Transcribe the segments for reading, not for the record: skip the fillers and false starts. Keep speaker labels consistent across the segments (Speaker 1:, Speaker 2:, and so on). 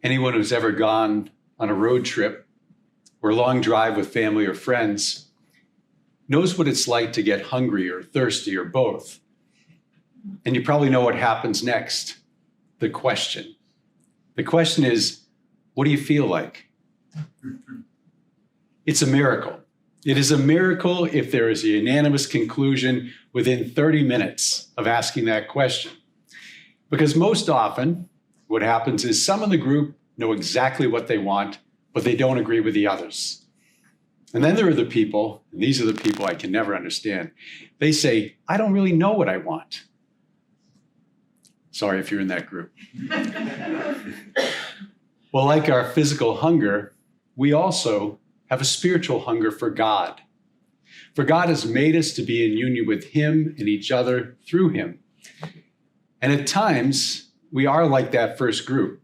Speaker 1: Anyone who's ever gone on a road trip or a long drive with family or friends knows what it's like to get hungry or thirsty or both. And you probably know what happens next. The question. The question is, what do you feel like? It's a miracle. It is a miracle if there is a unanimous conclusion within 30 minutes of asking that question. Because most often, what happens is some in the group know exactly what they want, but they don't agree with the others. And then there are the people, and these are the people I can never understand. They say, I don't really know what I want. Sorry if you're in that group. Well, like our physical hunger, we also have a spiritual hunger for God. For God has made us to be in union with Him and each other through Him. And at times, we are like that first group.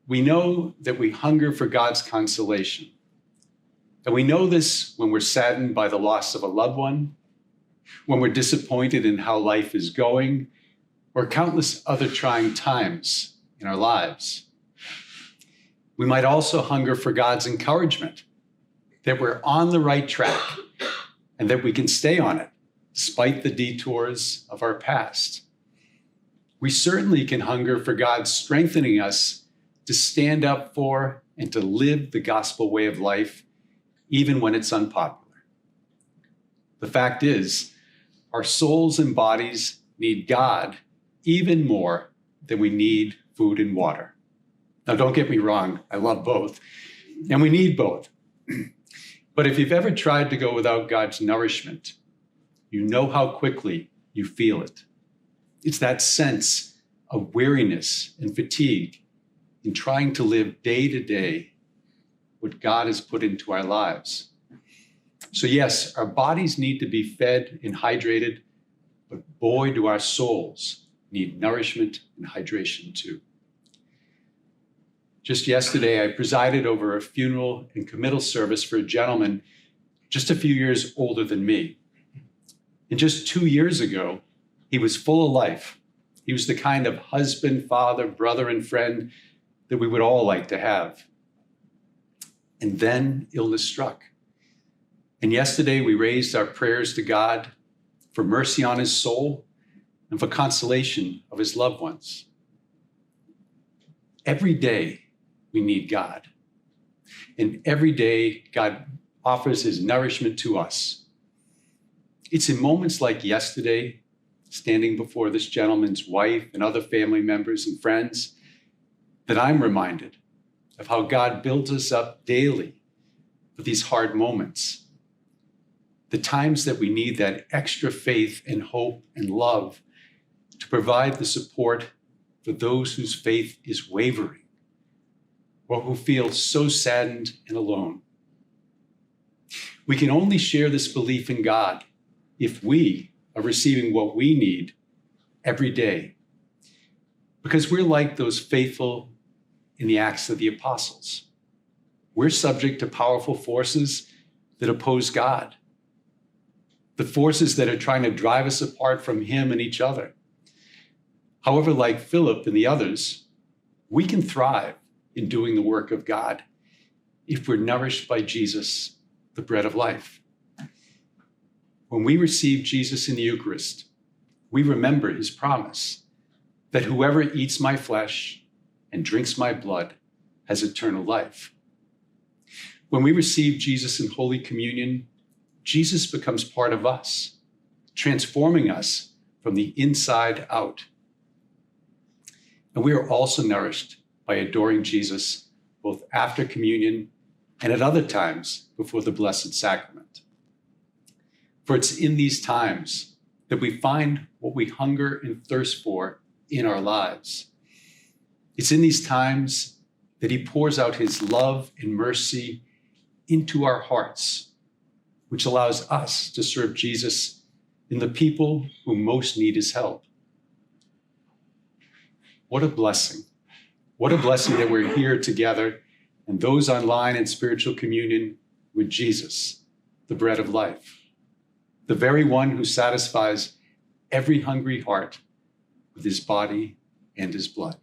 Speaker 1: We know that we hunger for God's consolation. And we know this when we're saddened by the loss of a loved one, when we're disappointed in how life is going, or countless other trying times in our lives. We might also hunger for God's encouragement, that we're on the right track and that we can stay on it despite the detours of our past. We certainly can hunger for God strengthening us to stand up for and to live the gospel way of life, even when it's unpopular. The fact is, our souls and bodies need God even more than we need food and water. Now, don't get me wrong, I love both, and we need both. But if you've ever tried to go without God's nourishment, you know how quickly you feel it. It's that sense of weariness and fatigue in trying to live day to day what God has put into our lives. So yes, our bodies need to be fed and hydrated, but boy, do our souls need nourishment and hydration too. Just yesterday, I presided over a funeral and committal service for a gentleman just a few years older than me. And just 2 years ago, he was full of life. He was the kind of husband, father, brother, and friend that we would all like to have. And then illness struck. And yesterday, we raised our prayers to God for mercy on his soul and for consolation of his loved ones. Every day, we need God. And every day, God offers his nourishment to us. It's in moments like yesterday, standing before this gentleman's wife and other family members and friends, that I'm reminded of how God builds us up daily for these hard moments. The times that we need that extra faith and hope and love to provide the support for those whose faith is wavering, or who feel so saddened and alone. We can only share this belief in God if we are receiving what we need every day, because we're like those faithful in the Acts of the Apostles. We're subject to powerful forces that oppose God, the forces that are trying to drive us apart from Him and each other. However, like Philip and the others, we can thrive in doing the work of God if we're nourished by Jesus, the bread of life. When we receive Jesus in the Eucharist, we remember his promise that whoever eats my flesh and drinks my blood has eternal life. When we receive Jesus in Holy Communion, Jesus becomes part of us, transforming us from the inside out. And we are also nourished by adoring Jesus both after communion and at other times before the Blessed Sacrament. For it's in these times that we find what we hunger and thirst for in our lives. It's in these times that he pours out his love and mercy into our hearts, which allows us to serve Jesus in the people who most need his help. What a blessing. What a blessing that we're here together and those online in spiritual communion with Jesus, the bread of life, the very one who satisfies every hungry heart with his body and his blood.